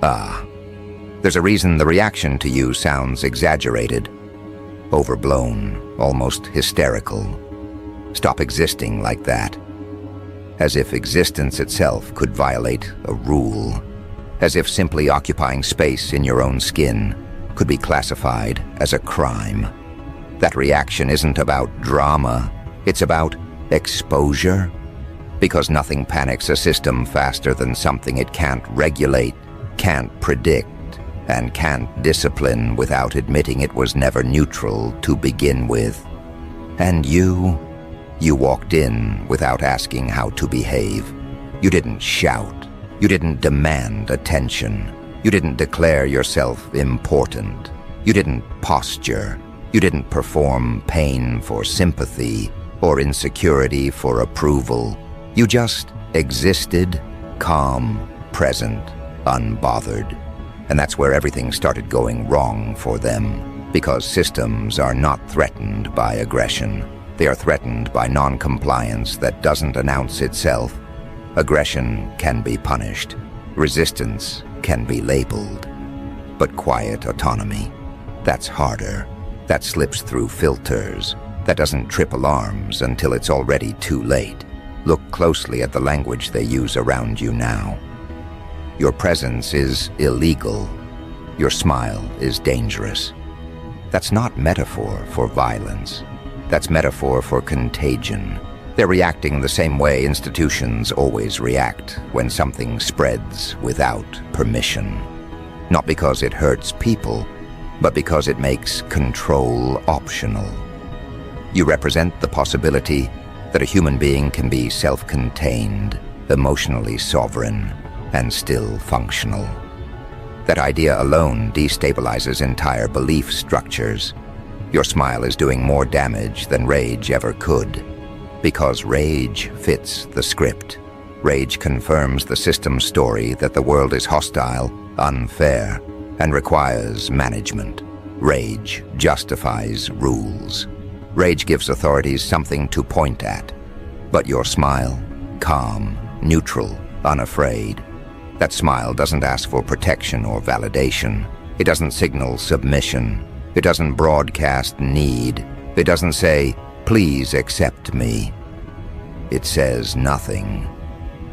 Ah, there's a reason the reaction to you sounds exaggerated, overblown, almost hysterical. Stop existing like that. As if existence itself could violate a rule. As if simply occupying space in your own skin could be classified as a crime. That reaction isn't about drama, it's about exposure. Because nothing panics a system faster than something it can't regulate, can't predict, and can't discipline without admitting it was never neutral to begin with. And you walked in without asking how to behave. You didn't shout. You didn't demand attention. You didn't declare yourself important. You didn't posture. You didn't perform pain for sympathy or insecurity for approval. You just existed, calm, present, unbothered. And that's where everything started going wrong for them, because systems are not threatened by aggression. They are threatened by non-compliance that doesn't announce itself. Aggression can be punished. Resistance can be labeled. But quiet autonomy, that's harder. That slips through filters. That doesn't trip alarms until it's already too late. Look closely at the language they use around you now. Your presence is illegal. Your smile is dangerous. That's not metaphor for violence. That's metaphor for contagion. They're reacting the same way institutions always react when something spreads without permission. Not because it hurts people, but because it makes control optional. You represent the possibility that a human being can be self-contained, emotionally sovereign, and still functional. That idea alone destabilizes entire belief structures. Your smile is doing more damage than rage ever could, because rage fits the script. Rage confirms the system's story that the world is hostile, unfair, and requires management. Rage justifies rules. Rage gives authorities something to point at. But your smile, calm, neutral, unafraid. That smile doesn't ask for protection or validation. It doesn't signal submission. It doesn't broadcast need. It doesn't say, "Please accept me." It says nothing.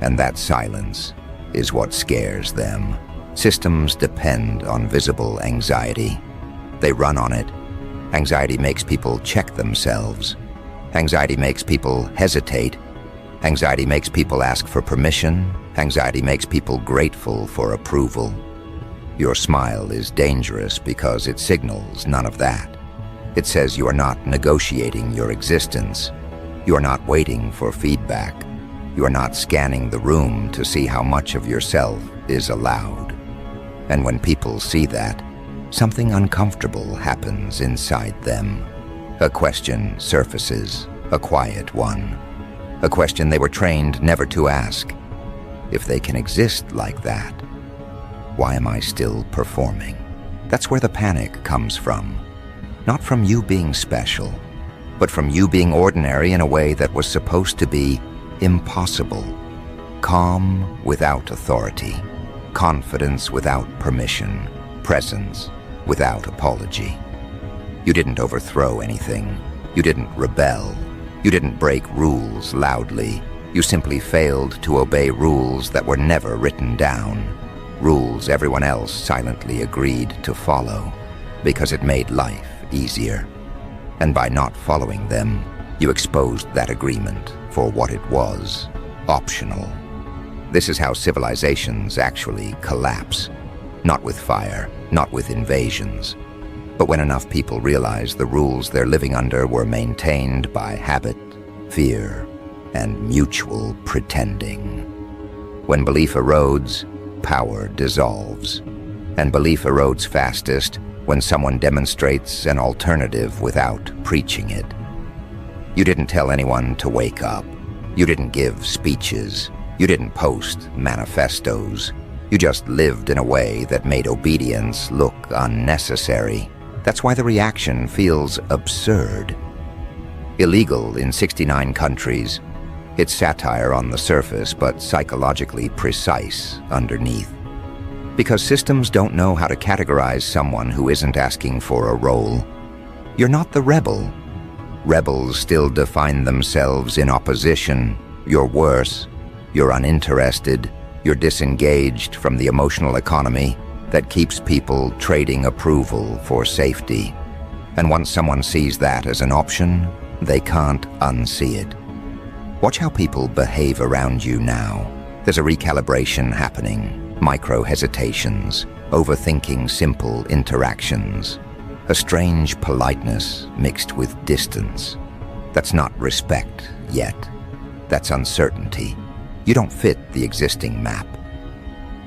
And that silence is what scares them. Systems depend on visible anxiety. They run on it. Anxiety makes people check themselves. Anxiety makes people hesitate. Anxiety makes people ask for permission. Anxiety makes people grateful for approval. Your smile is dangerous because it signals none of that. It says you are not negotiating your existence. You are not waiting for feedback. You are not scanning the room to see how much of yourself is allowed. And when people see that, something uncomfortable happens inside them. A question surfaces, a quiet one. A question they were trained never to ask. If they can exist like that, why am I still performing? That's where the panic comes from. Not from you being special, but from you being ordinary in a way that was supposed to be impossible. Calm without authority, confidence without permission, presence without apology. You didn't overthrow anything. You didn't rebel. You didn't break rules loudly. You simply failed to obey rules that were never written down. Rules everyone else silently agreed to follow because it made life easier. And by not following them, you exposed that agreement for what it was, optional. This is how civilizations actually collapse. Not with fire, not with invasions, but when enough people realize the rules they're living under were maintained by habit, fear, and mutual pretending. When belief erodes, power dissolves. And belief erodes fastest when someone demonstrates an alternative without preaching it. You didn't tell anyone to wake up. You didn't give speeches. You didn't post manifestos. You just lived in a way that made obedience look unnecessary. That's why the reaction feels absurd. Illegal in 69 countries. It's satire on the surface, but psychologically precise underneath. Because systems don't know how to categorize someone who isn't asking for a role. You're not the rebel. Rebels still define themselves in opposition. You're worse. You're uninterested. You're disengaged from the emotional economy that keeps people trading approval for safety. And once someone sees that as an option, they can't unsee it. Watch how people behave around you now. There's a recalibration happening, micro-hesitations, overthinking simple interactions, a strange politeness mixed with distance. That's not respect yet. That's uncertainty. You don't fit the existing map.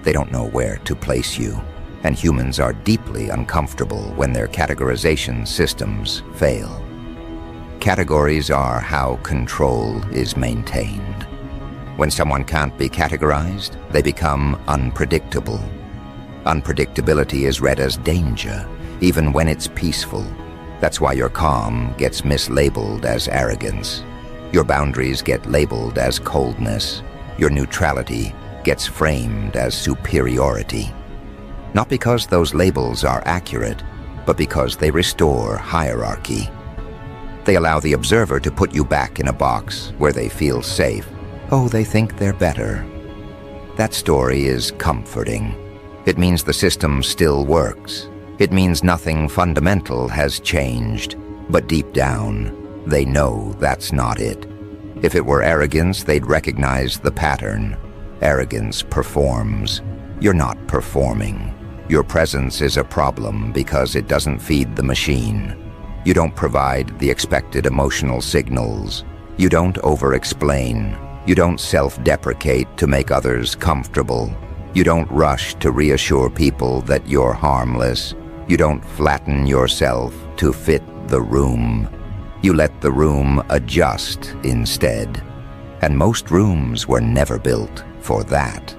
They don't know where to place you, and humans are deeply uncomfortable when their categorization systems fail. Categories are how control is maintained. When someone can't be categorized, they become unpredictable. Unpredictability is read as danger, even when it's peaceful. That's why your calm gets mislabeled as arrogance. Your boundaries get labeled as coldness. Your neutrality gets framed as superiority. Not because those labels are accurate, but because they restore hierarchy. They allow the observer to put you back in a box where they feel safe. Oh, they think they're better. That story is comforting. It means the system still works. It means nothing fundamental has changed. But deep down, they know that's not it. If it were arrogance, they'd recognize the pattern. Arrogance performs. You're not performing. Your presence is a problem because it doesn't feed the machine. You don't provide the expected emotional signals. You don't over-explain. You don't self-deprecate to make others comfortable. You don't rush to reassure people that you're harmless. You don't flatten yourself to fit the room. You let the room adjust instead. And most rooms were never built for that.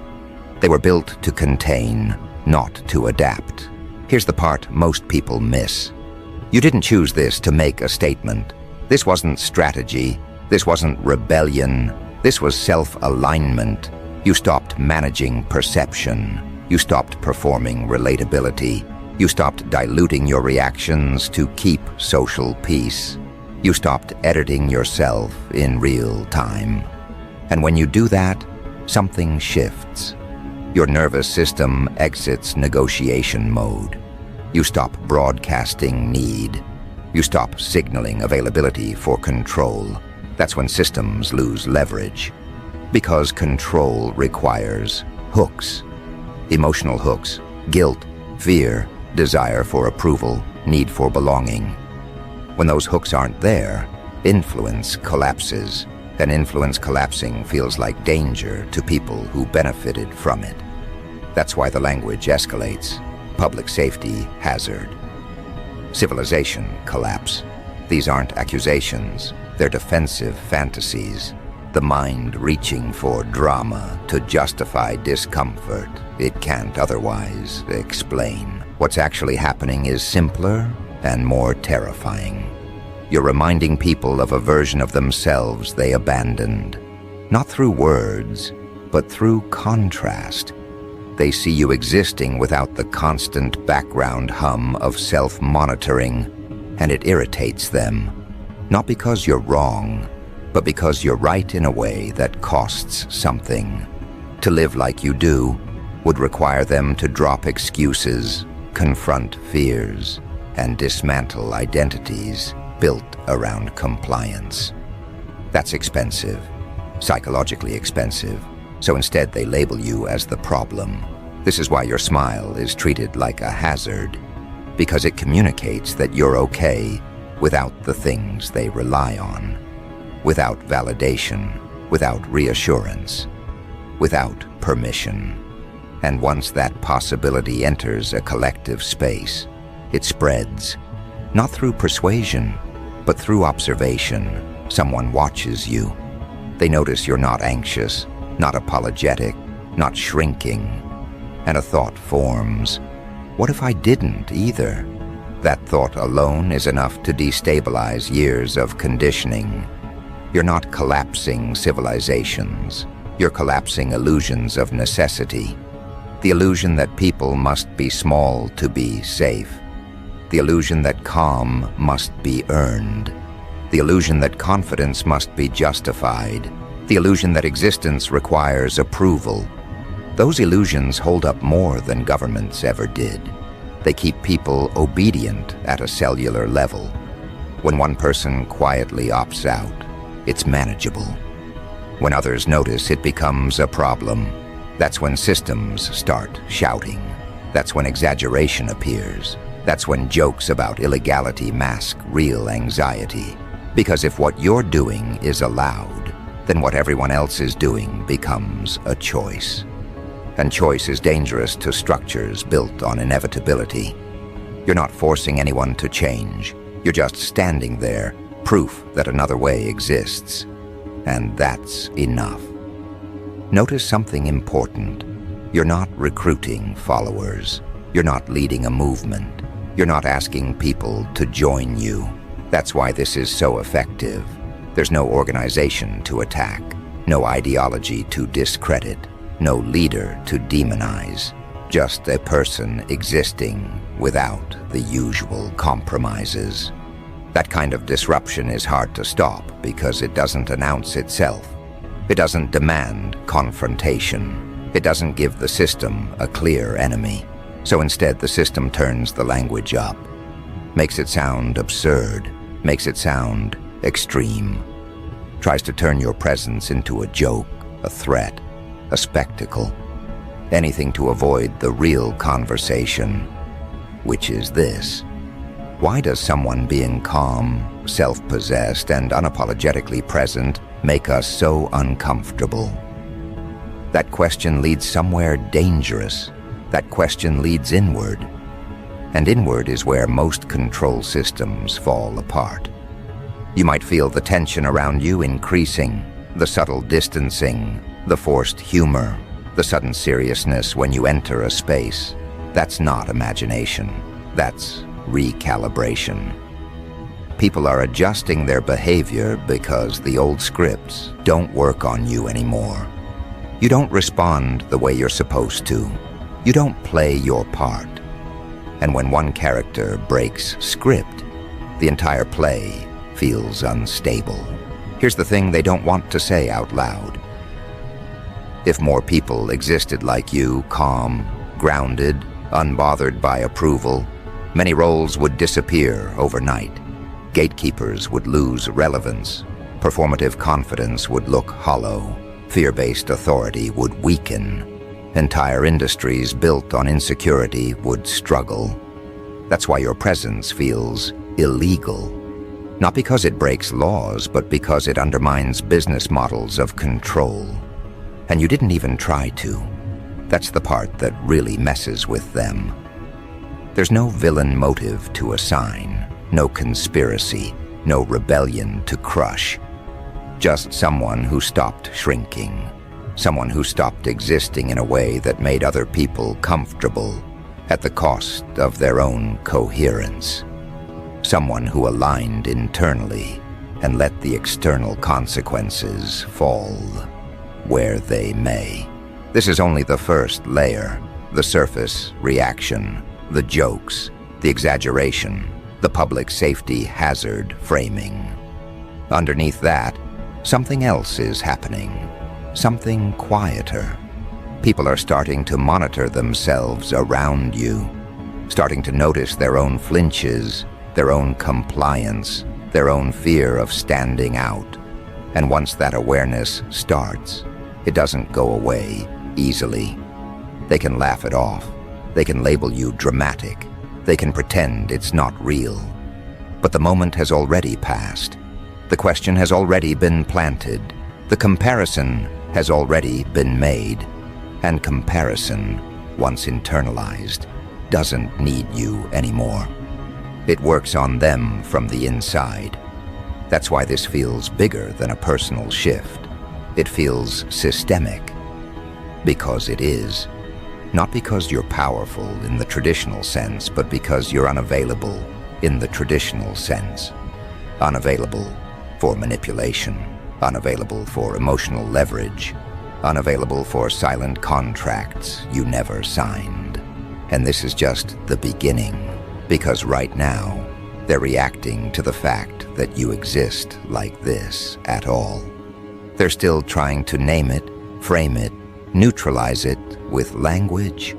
They were built to contain, not to adapt. Here's the part most people miss. You didn't choose this to make a statement. This wasn't strategy. This wasn't rebellion. This was self-alignment. You stopped managing perception. You stopped performing relatability. You stopped diluting your reactions to keep social peace. You stopped editing yourself in real time. And when you do that, something shifts. Your nervous system exits negotiation mode. You stop broadcasting need. You stop signaling availability for control. That's when systems lose leverage. Because control requires hooks. Emotional hooks, guilt, fear, desire for approval, need for belonging. When those hooks aren't there, influence collapses. And influence collapsing feels like danger to people who benefited from it. That's why the language escalates. Public safety hazard. Civilization collapse. These aren't accusations. They're defensive fantasies. The mind reaching for drama to justify discomfort it can't otherwise explain. What's actually happening is simpler and more terrifying. You're reminding people of a version of themselves they abandoned. Not through words, but through contrast. They see you existing without the constant background hum of self-monitoring, and it irritates them. Not because you're wrong, but because you're right in a way that costs something. To live like you do would require them to drop excuses, confront fears, and dismantle identities built around compliance. That's expensive, psychologically expensive, so instead they label you as the problem. This is why your smile is treated like a hazard, because it communicates that you're okay without the things they rely on, without validation, without reassurance, without permission. And once that possibility enters a collective space, it spreads, not through persuasion, but through observation. Someone watches you. They notice you're not anxious, not apologetic, not shrinking. And a thought forms. What if I didn't either? That thought alone is enough to destabilize years of conditioning. You're not collapsing civilizations. You're collapsing illusions of necessity. The illusion that people must be small to be safe. The illusion that calm must be earned. The illusion that confidence must be justified. The illusion that existence requires approval. Those illusions hold up more than governments ever did. They keep people obedient at a cellular level. When one person quietly opts out, it's manageable. When others notice, it becomes a problem. That's when systems start shouting. That's when exaggeration appears. That's when jokes about illegality mask real anxiety. Because if what you're doing is allowed, then what everyone else is doing becomes a choice. And choice is dangerous to structures built on inevitability. You're not forcing anyone to change. You're just standing there, proof that another way exists. And that's enough. Notice something important. You're not recruiting followers. You're not leading a movement. You're not asking people to join you. That's why this is so effective. There's no organization to attack, no ideology to discredit, no leader to demonize. Just a person existing without the usual compromises. That kind of disruption is hard to stop because it doesn't announce itself. It doesn't demand confrontation. It doesn't give the system a clear enemy. So instead, the system turns the language up, makes it sound absurd, makes it sound extreme, tries to turn your presence into a joke, a threat, a spectacle, anything to avoid the real conversation, which is this. Why does someone being calm, self-possessed, and unapologetically present make us so uncomfortable? That question leads somewhere dangerous. That question leads inward. And inward is where most control systems fall apart. You might feel the tension around you increasing, the subtle distancing, the forced humor, the sudden seriousness when you enter a space. That's not imagination. That's recalibration. People are adjusting their behavior because the old scripts don't work on you anymore. You don't respond the way you're supposed to. You don't play your part. And when one character breaks script, the entire play feels unstable. Here's the thing they don't want to say out loud. If more people existed like you, calm, grounded, unbothered by approval, many roles would disappear overnight. Gatekeepers would lose relevance. Performative confidence would look hollow. Fear-based authority would weaken. Entire industries built on insecurity would struggle. That's why your presence feels illegal. Not because it breaks laws, but because it undermines business models of control. And you didn't even try to. That's the part that really messes with them. There's no villain motive to assign, no conspiracy, no rebellion to crush. Just someone who stopped shrinking. Someone who stopped existing in a way that made other people comfortable at the cost of their own coherence. Someone who aligned internally and let the external consequences fall where they may. This is only the first layer, the surface reaction, the jokes, the exaggeration, the public safety hazard framing. Underneath that, something else is happening. Something quieter. People are starting to monitor themselves around you, starting to notice their own flinches, their own compliance, their own fear of standing out. And once that awareness starts, it doesn't go away easily. They can laugh it off. They can label you dramatic. They can pretend it's not real. But the moment has already passed. The question has already been planted. The comparison has already been made, and comparison, once internalized, doesn't need you anymore. It works on them from the inside. That's why this feels bigger than a personal shift. It feels systemic, because it is. Not because you're powerful in the traditional sense, but because you're unavailable in the traditional sense. Unavailable for manipulation. Unavailable for emotional leverage, unavailable for silent contracts you never signed. And this is just the beginning, because right now, they're reacting to the fact that you exist like this at all. They're still trying to name it, frame it, neutralize it with language.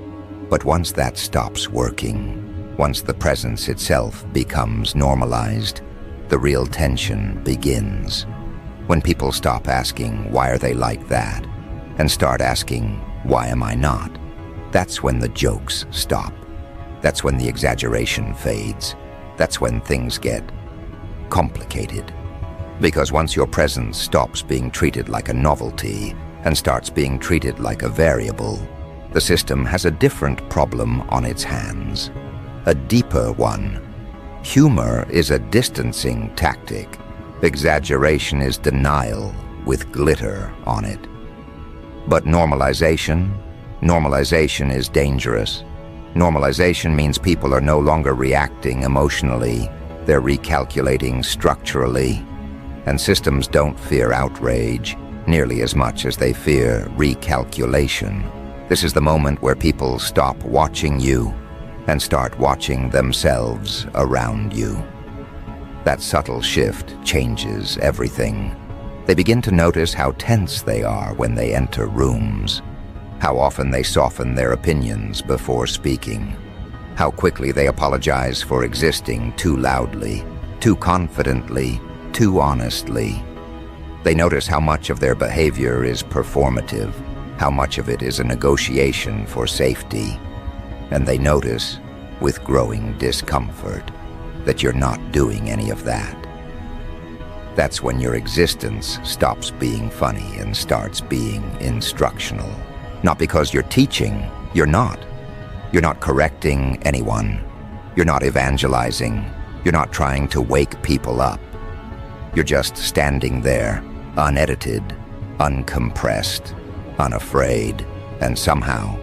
But once that stops working, once the presence itself becomes normalized, the real tension begins. When people stop asking, why are they like that? And start asking, why am I not? That's when the jokes stop. That's when the exaggeration fades. That's when things get complicated. Because once your presence stops being treated like a novelty and starts being treated like a variable, the system has a different problem on its hands, a deeper one. Humor is a distancing tactic. Exaggeration is denial with glitter on it. But normalization is dangerous. Normalization means people are no longer reacting emotionally, they're recalculating structurally. And systems don't fear outrage nearly as much as they fear recalculation. This is the moment where people stop watching you and start watching themselves around you. That subtle shift changes everything. They begin to notice how tense they are when they enter rooms, how often they soften their opinions before speaking, how quickly they apologize for existing too loudly, too confidently, too honestly. They notice how much of their behavior is performative, how much of it is a negotiation for safety. And they notice, with growing discomfort, that you're not doing any of that. That's when your existence stops being funny and starts being instructional. Not because you're teaching, you're not. You're not correcting anyone. You're not evangelizing. You're not trying to wake people up. You're just standing there, unedited, uncompressed, unafraid, and somehow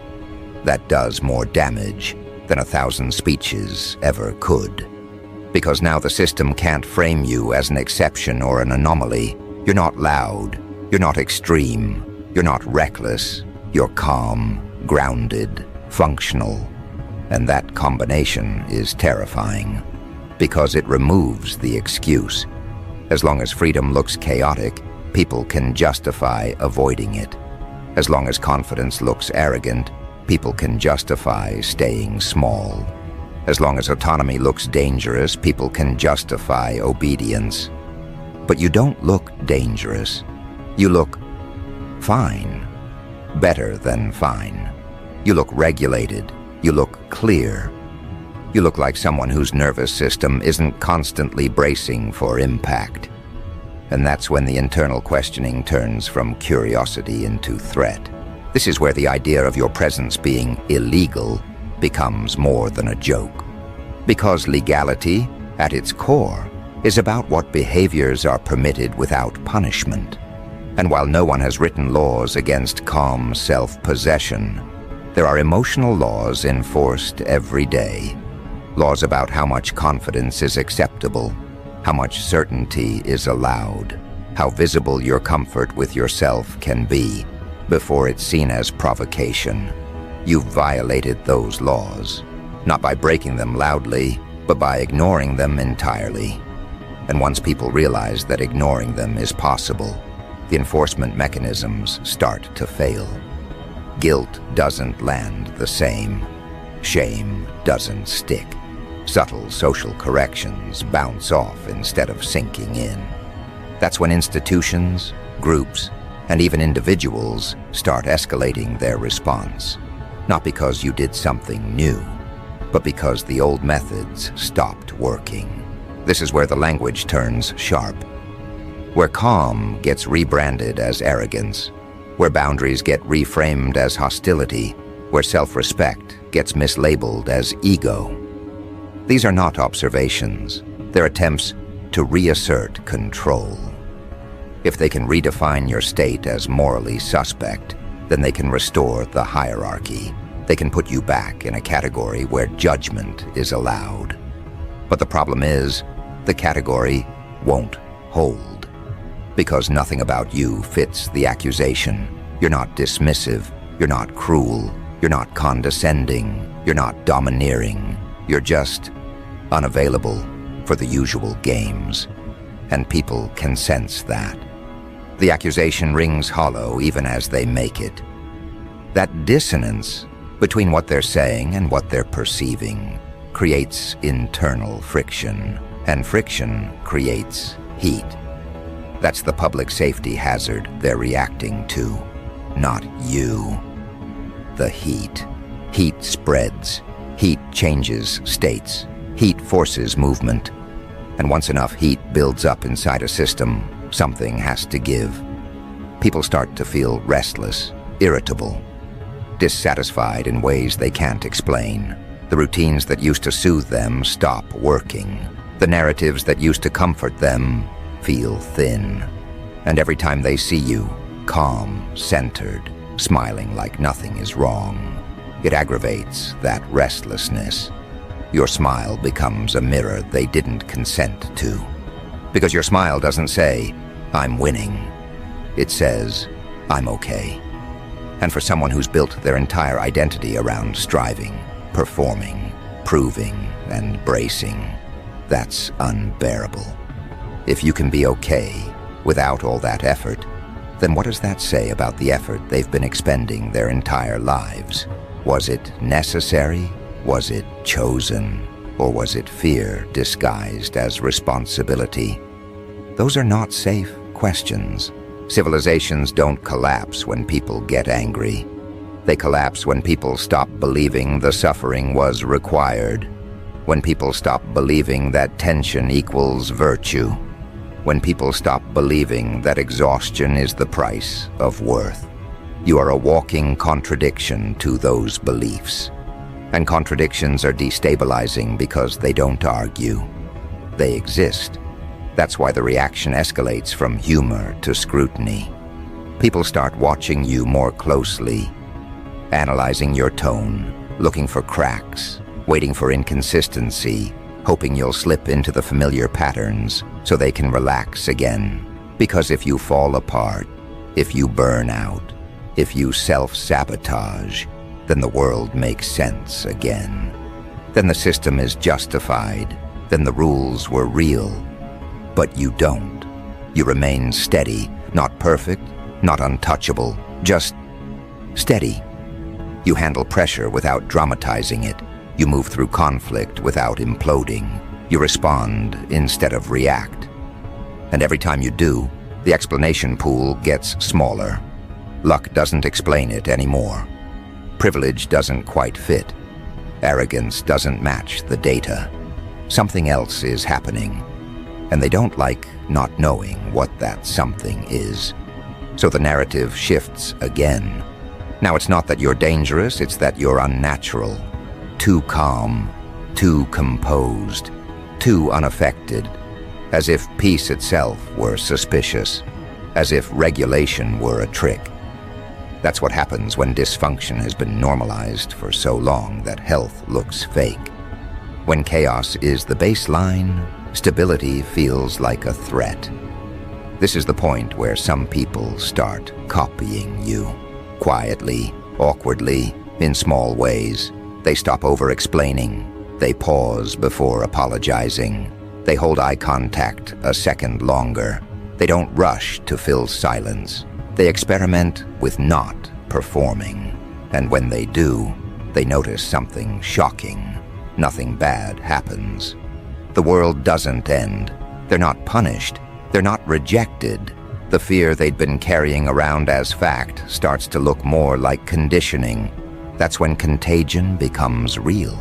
that does more damage than 1,000 speeches ever could. Because now the system can't frame you as an exception or an anomaly. You're not loud, you're not extreme, you're not reckless, you're calm, grounded, functional. And that combination is terrifying, because it removes the excuse. As long as freedom looks chaotic, people can justify avoiding it. As long as confidence looks arrogant, people can justify staying small. As long as autonomy looks dangerous, people can justify obedience. But you don't look dangerous. You look fine. Better than fine. You look regulated. You look clear. You look like someone whose nervous system isn't constantly bracing for impact. And that's when the internal questioning turns from curiosity into threat. This is where the idea of your presence being illegal becomes more than a joke. Because legality, at its core, is about what behaviors are permitted without punishment. And while no one has written laws against calm self-possession, there are emotional laws enforced every day. Laws about how much confidence is acceptable, how much certainty is allowed, how visible your comfort with yourself can be before it's seen as provocation. You've violated those laws, not by breaking them loudly, but by ignoring them entirely. And once people realize that ignoring them is possible, the enforcement mechanisms start to fail. Guilt doesn't land the same. Shame doesn't stick. Subtle social corrections bounce off instead of sinking in. That's when institutions, groups, and even individuals start escalating their response. Not because you did something new, but because the old methods stopped working. This is where the language turns sharp. Where calm gets rebranded as arrogance. Where boundaries get reframed as hostility. Where self-respect gets mislabeled as ego. These are not observations. They're attempts to reassert control. If they can redefine your state as morally suspect, then they can restore the hierarchy. They can put you back in a category where judgment is allowed. But the problem is, the category won't hold. Because nothing about you fits the accusation. You're not dismissive. You're not cruel. You're not condescending. You're not domineering. You're just unavailable for the usual games. And people can sense that. The accusation rings hollow even as they make it. That dissonance between what they're saying and what they're perceiving creates internal friction, and friction creates heat. That's the public safety hazard they're reacting to, not you. The heat. Heat spreads. Heat changes states. Heat forces movement. And once enough heat builds up inside a system, something has to give. People start to feel restless, irritable, dissatisfied in ways they can't explain. The routines that used to soothe them stop working. The narratives that used to comfort them feel thin. And every time they see you, calm, centered, smiling like nothing is wrong, it aggravates that restlessness. Your smile becomes a mirror they didn't consent to. Because your smile doesn't say, "I'm winning." It says, "I'm okay." And for someone who's built their entire identity around striving, performing, proving, and bracing, that's unbearable. If you can be okay without all that effort, then what does that say about the effort they've been expending their entire lives? Was it necessary? Was it chosen? Or was it fear disguised as responsibility? Those are not safe questions. Civilizations don't collapse when people get angry. They collapse when people stop believing the suffering was required, when people stop believing that tension equals virtue, when people stop believing that exhaustion is the price of worth. You are a walking contradiction to those beliefs. And contradictions are destabilizing because they don't argue. They exist. That's why the reaction escalates from humor to scrutiny. People start watching you more closely, analyzing your tone, looking for cracks, waiting for inconsistency, hoping you'll slip into the familiar patterns so they can relax again. Because if you fall apart, if you burn out, if you self-sabotage, then the world makes sense again. Then the system is justified. Then the rules were real. But you don't. You remain steady, not perfect, not untouchable, just steady. You handle pressure without dramatizing it. You move through conflict without imploding. You respond instead of react. And every time you do, the explanation pool gets smaller. Luck doesn't explain it anymore. Privilege doesn't quite fit. Arrogance doesn't match the data. Something else is happening, and they don't like not knowing what that something is. So the narrative shifts again. Now it's not that you're dangerous, it's that you're unnatural. Too calm, too composed, too unaffected, as if peace itself were suspicious, as if regulation were a trick. That's what happens when dysfunction has been normalized for so long that health looks fake. When chaos is the baseline, stability feels like a threat. This is the point where some people start copying you. Quietly, awkwardly, in small ways. They stop over-explaining. They pause before apologizing. They hold eye contact a second longer. They don't rush to fill silence. They experiment with not performing. And when they do, they notice something shocking. Nothing bad happens. The world doesn't end. They're not punished. They're not rejected. The fear they'd been carrying around as fact starts to look more like conditioning. That's when contagion becomes real.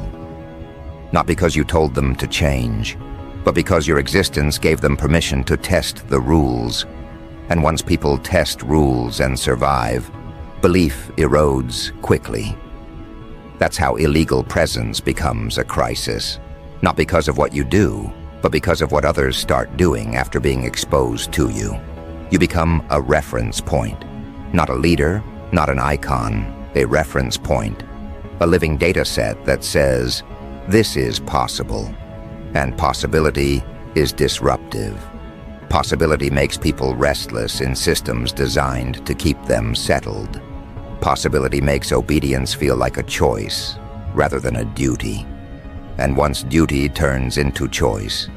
Not because you told them to change, but because your existence gave them permission to test the rules. And once people test rules and survive, belief erodes quickly. That's how illegal presence becomes a crisis. Not because of what you do, but because of what others start doing after being exposed to you. You become a reference point. Not a leader, not an icon, a reference point. A living data set that says, this is possible. And possibility is disruptive. Possibility makes people restless in systems designed to keep them settled. Possibility makes obedience feel like a choice rather than a duty. And once duty turns into choice,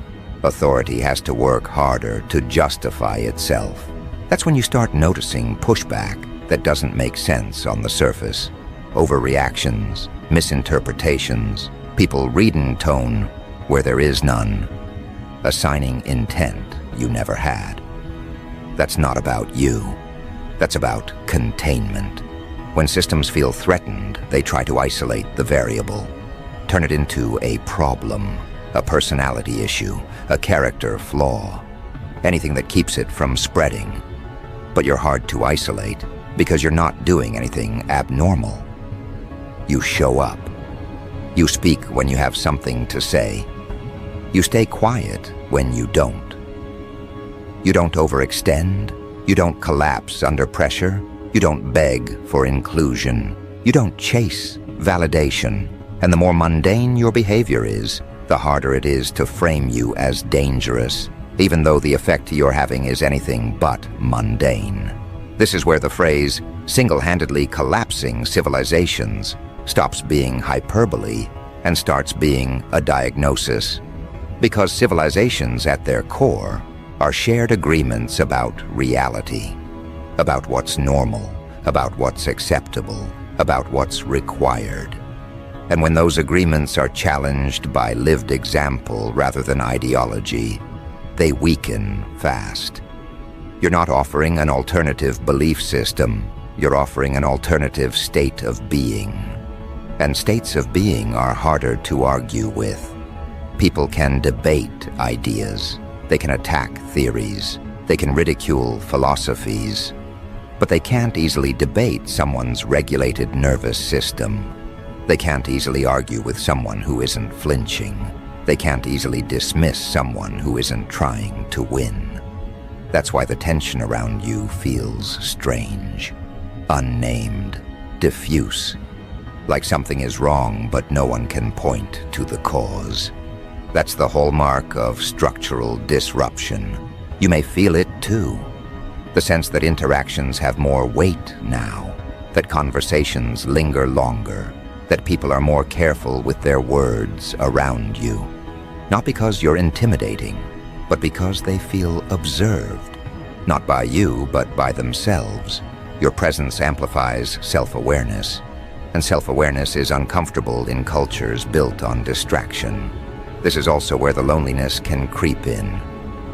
authority has to work harder to justify itself. That's when you start noticing pushback that doesn't make sense on the surface. Overreactions, misinterpretations, people reading tone where there is none, assigning intent you never had. That's not about you. That's about containment. When systems feel threatened, they try to isolate the variable, turn it into a problem, a personality issue, a character flaw, anything that keeps it from spreading. But you're hard to isolate because you're not doing anything abnormal. You show up. You speak when you have something to say. You stay quiet when you don't. You don't overextend. You don't collapse under pressure. You don't beg for inclusion. You don't chase validation. And the more mundane your behavior is, the harder it is to frame you as dangerous, even though the effect you're having is anything but mundane. This is where the phrase, single-handedly collapsing civilizations, stops being hyperbole and starts being a diagnosis. Because civilizations at their core are shared agreements about reality, about what's normal, about what's acceptable, about what's required. And when those agreements are challenged by lived example rather than ideology, they weaken fast. You're not offering an alternative belief system, you're offering an alternative state of being. And states of being are harder to argue with. People can debate ideas, they can attack theories, they can ridicule philosophies, but they can't easily debate someone's regulated nervous system. They can't easily argue with someone who isn't flinching. They can't easily dismiss someone who isn't trying to win. That's why the tension around you feels strange, unnamed, diffuse, like something is wrong but no one can point to the cause. That's the hallmark of structural disruption. You may feel it too. The sense that interactions have more weight now, that conversations linger longer, that people are more careful with their words around you. Not because you're intimidating, but because they feel observed. Not by you, but by themselves. Your presence amplifies self-awareness, and self-awareness is uncomfortable in cultures built on distraction. This is also where the loneliness can creep in,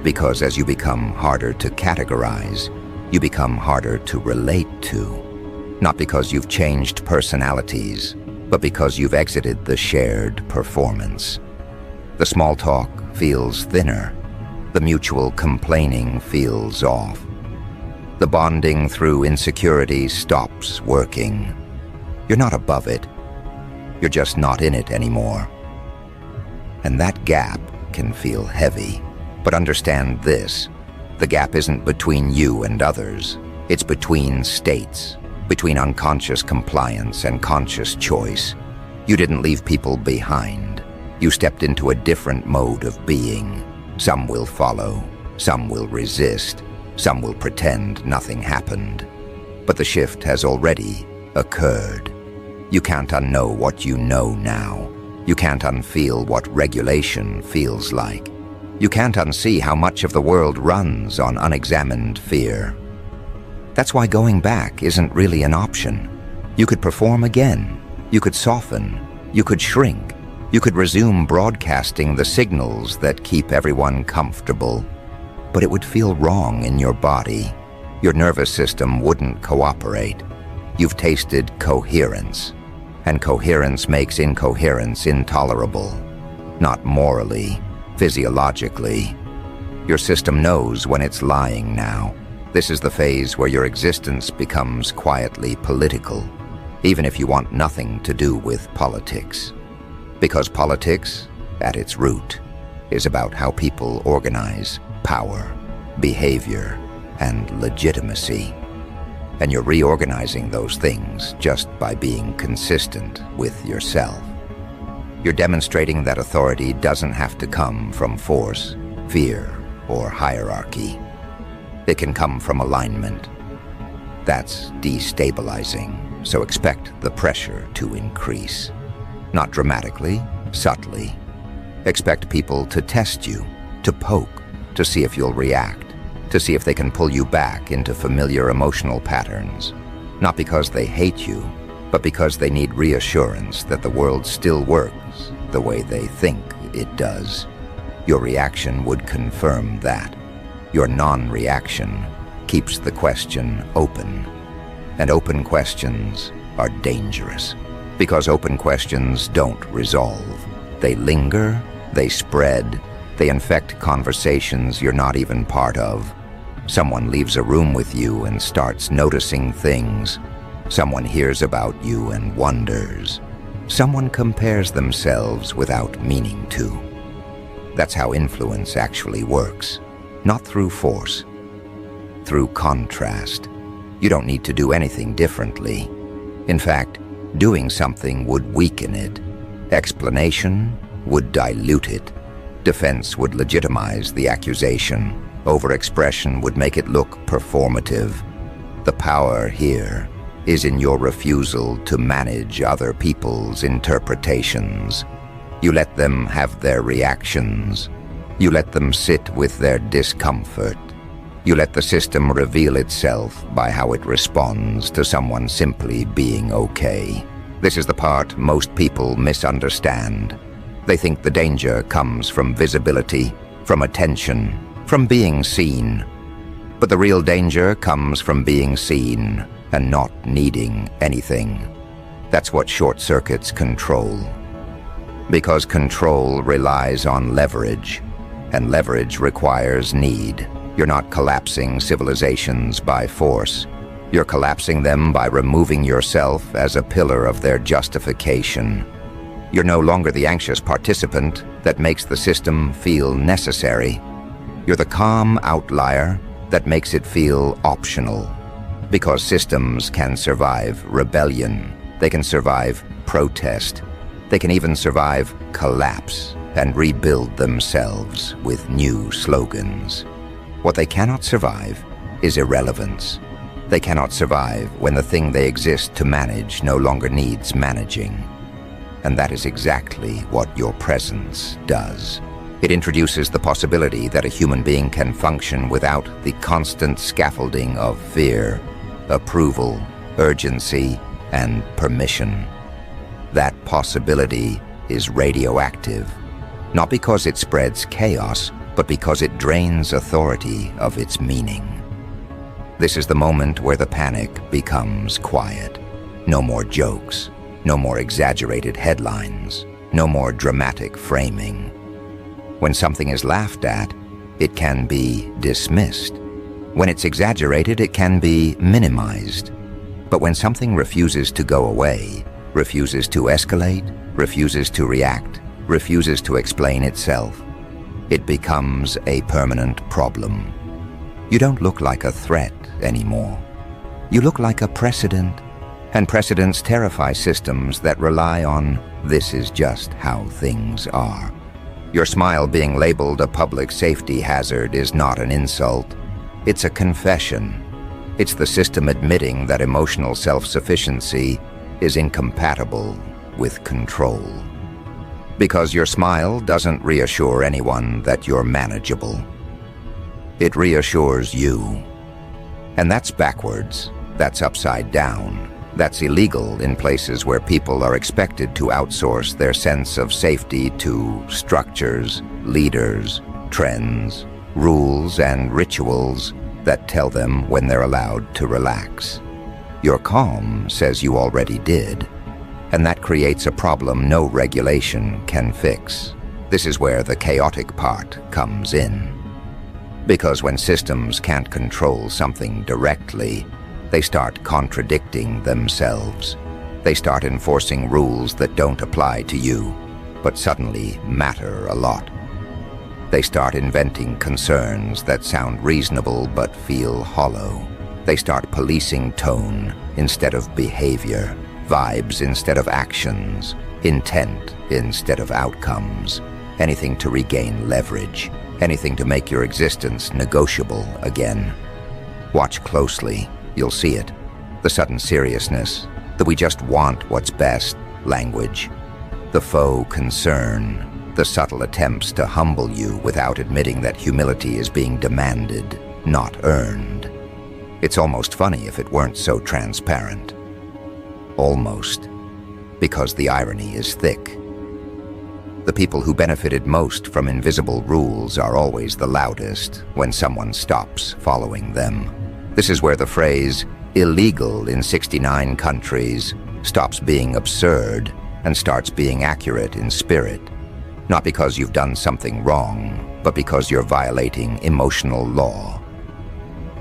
because as you become harder to categorize, you become harder to relate to. Not because you've changed personalities, but because you've exited the shared performance. The small talk feels thinner. The mutual complaining feels off. The bonding through insecurity stops working. You're not above it. You're just not in it anymore. And that gap can feel heavy. But understand this, the gap isn't between you and others. It's between states, between unconscious compliance and conscious choice. You didn't leave people behind. You stepped into a different mode of being. Some will follow, some will resist, some will pretend nothing happened. But the shift has already occurred. You can't unknow what you know now. You can't unfeel what regulation feels like. You can't unsee how much of the world runs on unexamined fear. That's why going back isn't really an option. You could perform again. You could soften. You could shrink. You could resume broadcasting the signals that keep everyone comfortable. But it would feel wrong in your body. Your nervous system wouldn't cooperate. You've tasted coherence. And coherence makes incoherence intolerable. Not morally, physiologically. Your system knows when it's lying now. This is the phase where your existence becomes quietly political, even if you want nothing to do with politics. Because politics, at its root, is about how people organize power, behavior, and legitimacy. And you're reorganizing those things just by being consistent with yourself. You're demonstrating that authority doesn't have to come from force, fear, or hierarchy. It can come from alignment. That's destabilizing, so expect the pressure to increase. Not dramatically, subtly. Expect people to test you, to poke, to see if you'll react, to see if they can pull you back into familiar emotional patterns. Not because they hate you, but because they need reassurance that the world still works the way they think it does. Your reaction would confirm that. Your non-reaction keeps the question open. And open questions are dangerous, because open questions don't resolve. They linger, they spread, they infect conversations you're not even part of. Someone leaves a room with you and starts noticing things. Someone hears about you and wonders. Someone compares themselves without meaning to. That's how influence actually works. Not through force, through contrast. You don't need to do anything differently. In fact, doing something would weaken it. Explanation would dilute it. Defense would legitimize the accusation. Overexpression would make it look performative. The power here is in your refusal to manage other people's interpretations. You let them have their reactions. You let them sit with their discomfort. You let the system reveal itself by how it responds to someone simply being okay. This is the part most people misunderstand. They think the danger comes from visibility, from attention, from being seen. But the real danger comes from being seen and not needing anything. That's what short circuits control. Because control relies on leverage, and leverage requires need. You're not collapsing civilizations by force. You're collapsing them by removing yourself as a pillar of their justification. You're no longer the anxious participant that makes the system feel necessary. You're the calm outlier that makes it feel optional. Because systems can survive rebellion. They can survive protest. They can even survive collapse and rebuild themselves with new slogans. What they cannot survive is irrelevance. They cannot survive when the thing they exist to manage no longer needs managing. And that is exactly what your presence does. It introduces the possibility that a human being can function without the constant scaffolding of fear, approval, urgency, and permission. That possibility is radioactive, not because it spreads chaos, but because it drains authority of its meaning. This is the moment where the panic becomes quiet. No more jokes, no more exaggerated headlines, no more dramatic framing. When something is laughed at, it can be dismissed. When it's exaggerated, it can be minimized. But when something refuses to go away, refuses to escalate, refuses to react, refuses to explain itself, it becomes a permanent problem. You don't look like a threat anymore. You look like a precedent, and precedents terrify systems that rely on "this is just how things are." Your smile being labeled a public safety hazard is not an insult. It's a confession. It's the system admitting that emotional self-sufficiency is incompatible with control. Because your smile doesn't reassure anyone that you're manageable. It reassures you. And that's backwards. That's upside down. That's illegal in places where people are expected to outsource their sense of safety to structures, leaders, trends, rules, and rituals that tell them when they're allowed to relax. Your calm says you already did, and that creates a problem no regulation can fix. This is where the chaotic part comes in. Because when systems can't control something directly, they start contradicting themselves. They start enforcing rules that don't apply to you, but suddenly matter a lot. They start inventing concerns that sound reasonable but feel hollow. They start policing tone instead of behavior, vibes instead of actions, intent instead of outcomes, anything to regain leverage. anything to make your existence negotiable again. Watch closely, you'll see it. The sudden seriousness, the "we just want what's best" language. The faux concern, the subtle attempts to humble you without admitting that humility is being demanded, not earned. It's almost funny if it weren't so transparent. Almost, because the irony is thick. The people who benefited most from invisible rules are always the loudest when someone stops following them. This is where the phrase, "illegal in 69 countries," stops being absurd and starts being accurate in spirit. Not because you've done something wrong, but because you're violating emotional law.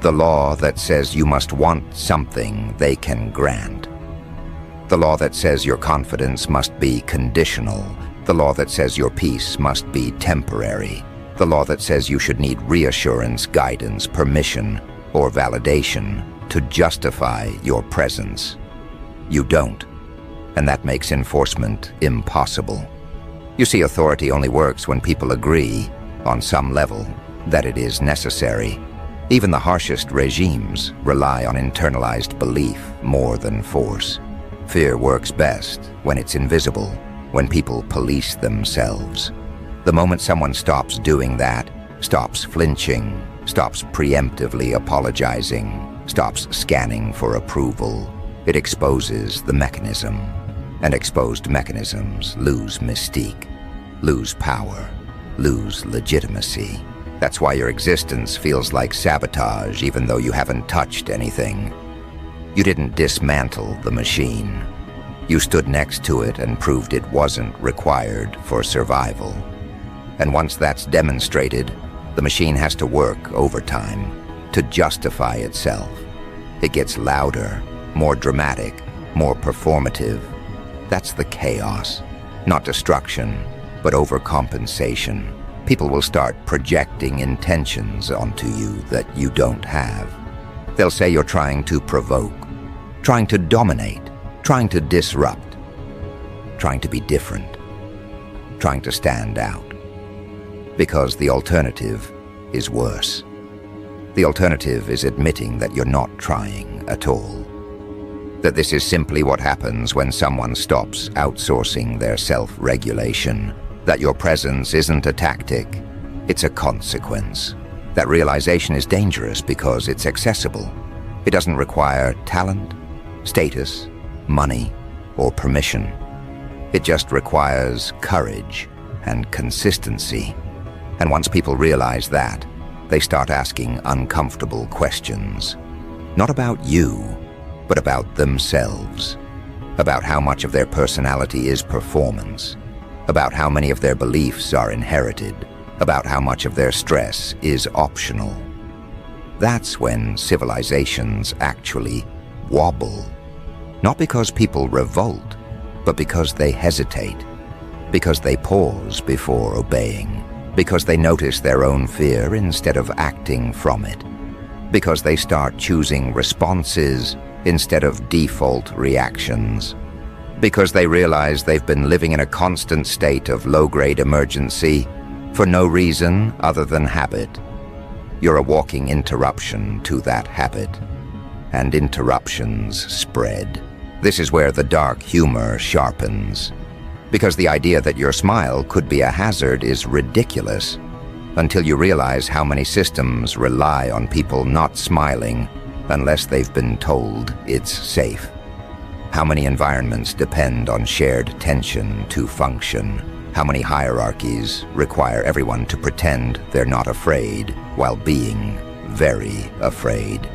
The law that says you must want something they can grant. The law that says your confidence must be conditional. The law that says your peace must be temporary. The law that says you should need reassurance, guidance, permission, or validation to justify your presence. You don't, and that makes enforcement impossible. You see, authority only works when people agree, on some level, that it is necessary. Even the harshest regimes rely on internalized belief more than force. Fear works best when it's invisible, when people police themselves. The moment someone stops doing that, stops flinching, stops preemptively apologizing, stops scanning for approval, it exposes the mechanism. And exposed mechanisms lose mystique, lose power, lose legitimacy. That's why your existence feels like sabotage even though you haven't touched anything. You didn't dismantle the machine. You stood next to it and proved it wasn't required for survival. And once that's demonstrated, the machine has to work overtime to justify itself. It gets louder, more dramatic, more performative. That's the chaos. Not destruction, but overcompensation. People will start projecting intentions onto you that you don't have. They'll say you're trying to provoke, trying to dominate, trying to disrupt, trying to be different, trying to stand out. Because the alternative is worse. The alternative is admitting that you're not trying at all. That this is simply what happens when someone stops outsourcing their self-regulation. That your presence isn't a tactic, it's a consequence. That realization is dangerous because it's accessible. It doesn't require talent, status, money, or permission. It just requires courage and consistency. And once people realize that, they start asking uncomfortable questions. Not about you, but about themselves. About how much of their personality is performance. About how many of their beliefs are inherited. About how much of their stress is optional. That's when civilizations actually wobble. Not because people revolt, but because they hesitate. Because they pause before obeying. Because they notice their own fear instead of acting from it. Because they start choosing responses instead of default reactions. Because they realize they've been living in a constant state of low-grade emergency for no reason other than habit. You're a walking interruption to that habit. And interruptions spread. This is where the dark humor sharpens. Because the idea that your smile could be a hazard is ridiculous until you realize how many systems rely on people not smiling unless they've been told it's safe. How many environments depend on shared tension to function? How many hierarchies require everyone to pretend they're not afraid while being very afraid?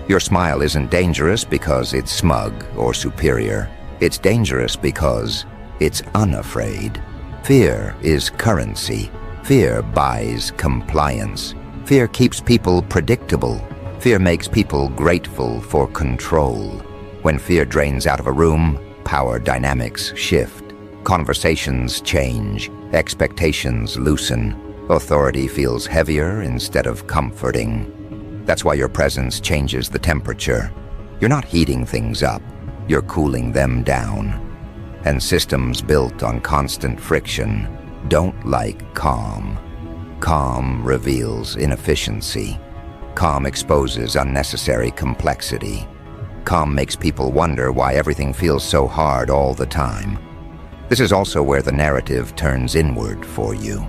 Your smile isn't dangerous because it's smug or superior. It's dangerous because it's unafraid. Fear is currency. Fear buys compliance. Fear keeps people predictable. Fear makes people grateful for control. When fear drains out of a room, power dynamics shift. Conversations change. Expectations loosen. Authority feels heavier instead of comforting. That's why your presence changes the temperature. You're not heating things up. You're cooling them down. And systems built on constant friction don't like calm. Calm reveals inefficiency. Calm exposes unnecessary complexity. Calm makes people wonder why everything feels so hard all the time. This is also where the narrative turns inward for you,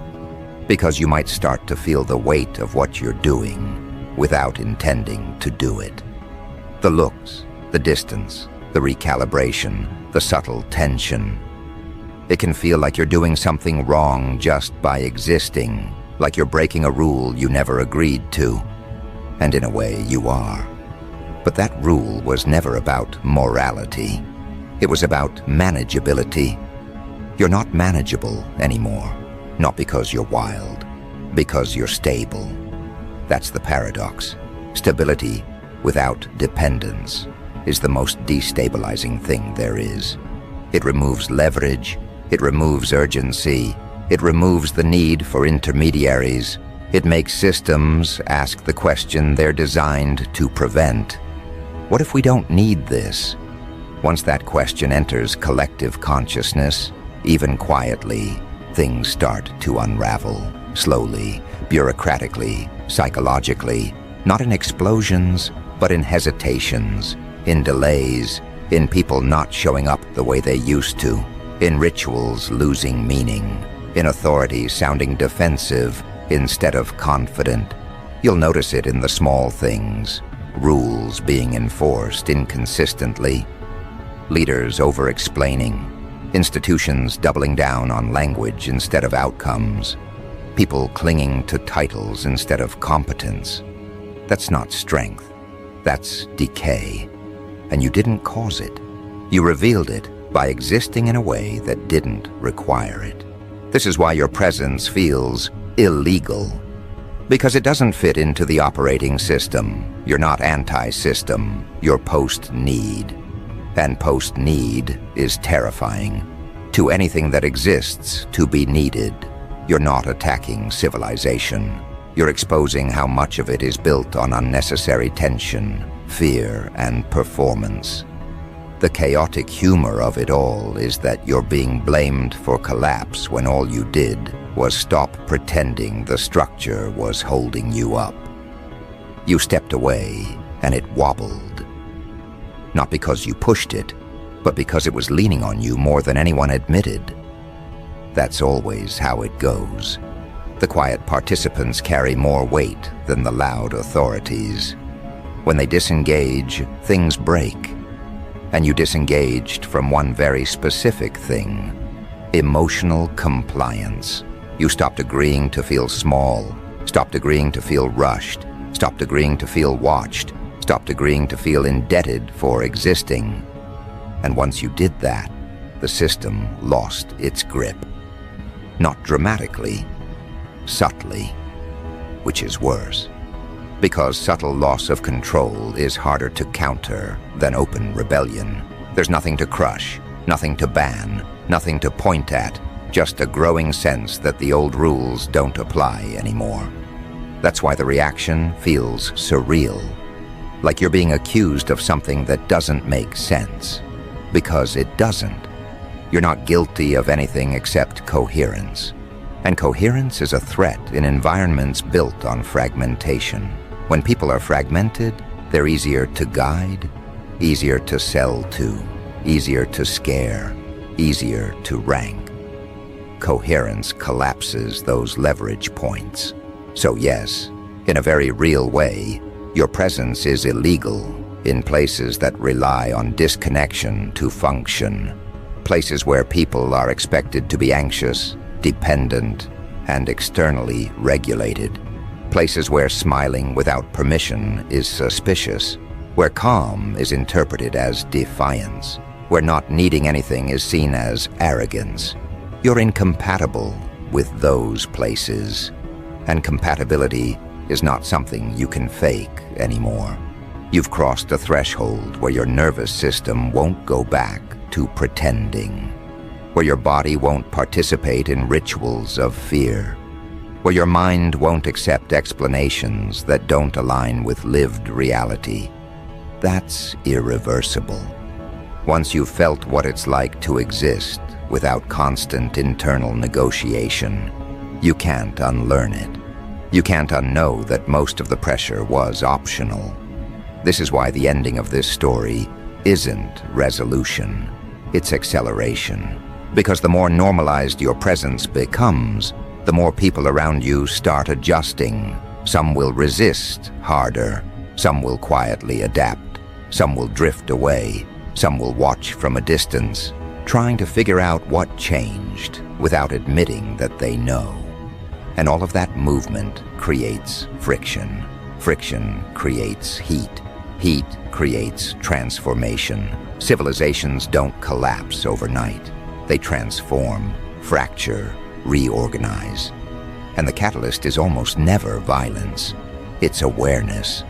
because you might start to feel the weight of what you're doing without intending to do it. The looks, the distance, the recalibration, the subtle tension. It can feel like you're doing something wrong just by existing, like you're breaking a rule you never agreed to. And in a way, you are. But that rule was never about morality. It was about manageability. You're not manageable anymore, not because you're wild, because you're stable. That's the paradox. Stability without dependence is the most destabilizing thing there is. It removes leverage, it removes urgency, it removes the need for intermediaries. It makes systems ask the question they're designed to prevent. What if we don't need this? Once that question enters collective consciousness, even quietly, things start to unravel, slowly, bureaucratically, psychologically, not in explosions, but in hesitations, in delays, in people not showing up the way they used to, in rituals losing meaning, in authority sounding defensive instead of confident. You'll notice it in the small things, rules being enforced inconsistently, leaders over-explaining, institutions doubling down on language instead of outcomes, people clinging to titles instead of competence. That's not strength, that's decay. And you didn't cause it. You revealed it by existing in a way that didn't require it. This is why your presence feels illegal, because it doesn't fit into the operating system. You're not anti-system, you're post-need. And post-need is terrifying. To anything that exists to be needed, you're not attacking civilization. You're exposing how much of it is built on unnecessary tension, fear, and performance. The chaotic humor of it all is that you're being blamed for collapse when all you did was stop pretending the structure was holding you up. You stepped away, and it wobbled. Not because you pushed it, but because it was leaning on you more than anyone admitted. That's always how it goes. The quiet participants carry more weight than the loud authorities. When they disengage, things break. And you disengaged from one very specific thing: emotional compliance. You stopped agreeing to feel small, stopped agreeing to feel rushed, stopped agreeing to feel watched, stopped agreeing to feel indebted for existing. And once you did that, the system lost its grip. Not dramatically, subtly, which is worse. Because subtle loss of control is harder to counter than open rebellion. There's nothing to crush, nothing to ban, nothing to point at, just a growing sense that the old rules don't apply anymore. That's why the reaction feels surreal, like you're being accused of something that doesn't make sense, because it doesn't. You're not guilty of anything except coherence. And coherence is a threat in environments built on fragmentation. When people are fragmented, they're easier to guide, easier to sell to, easier to scare, easier to rank. Coherence collapses those leverage points. So yes, in a very real way, your presence is illegal in places that rely on disconnection to function, places where people are expected to be anxious, dependent, and externally regulated. Places where smiling without permission is suspicious, where calm is interpreted as defiance, where not needing anything is seen as arrogance. You're incompatible with those places, and compatibility is not something you can fake anymore. You've crossed a threshold where your nervous system won't go back to pretending, where your body won't participate in rituals of fear, where your mind won't accept explanations that don't align with lived reality. That's irreversible. Once you've felt what it's like to exist without constant internal negotiation, you can't unlearn it. You can't unknow that most of the pressure was optional. This is why the ending of this story isn't resolution, it's acceleration. Because the more normalized your presence becomes, the more people around you start adjusting. Some will resist harder, some will quietly adapt, some will drift away, some will watch from a distance, trying to figure out what changed without admitting that they know. And all of that movement creates friction. Friction creates heat. Heat creates transformation. Civilizations don't collapse overnight. They transform, fracture, reorganize. And the catalyst is almost never violence. It's awareness.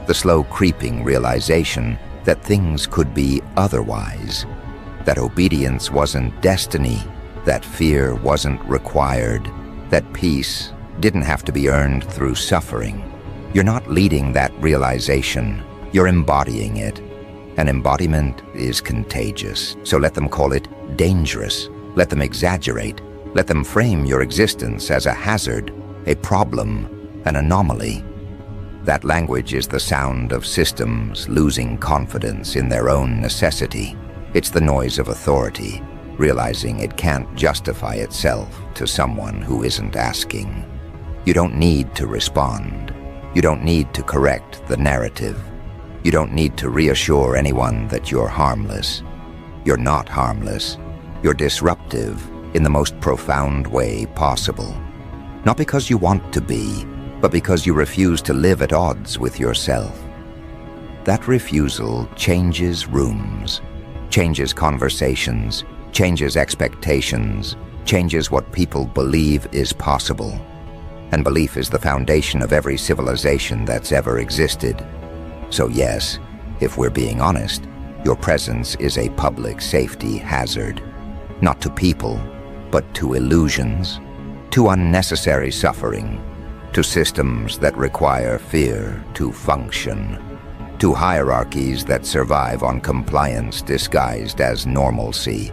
The slow creeping realization that things could be otherwise. That obedience wasn't destiny. That fear wasn't required. That peace didn't have to be earned through suffering. You're not leading that realization. You're embodying it. And embodiment is contagious. So let them call it dangerous. Let them exaggerate. Let them frame your existence as a hazard, a problem, an anomaly. That language is the sound of systems losing confidence in their own necessity. It's the noise of authority, realizing it can't justify itself to someone who isn't asking. You don't need to respond. You don't need to correct the narrative. You don't need to reassure anyone that you're harmless. You're not harmless. You're disruptive in the most profound way possible. Not because you want to be, but because you refuse to live at odds with yourself. That refusal changes rooms, changes conversations, changes expectations, changes what people believe is possible. And belief is the foundation of every civilization that's ever existed. So yes, if we're being honest, your presence is a public safety hazard. Not to people, but to illusions, to unnecessary suffering, to systems that require fear to function, to hierarchies that survive on compliance disguised as normalcy.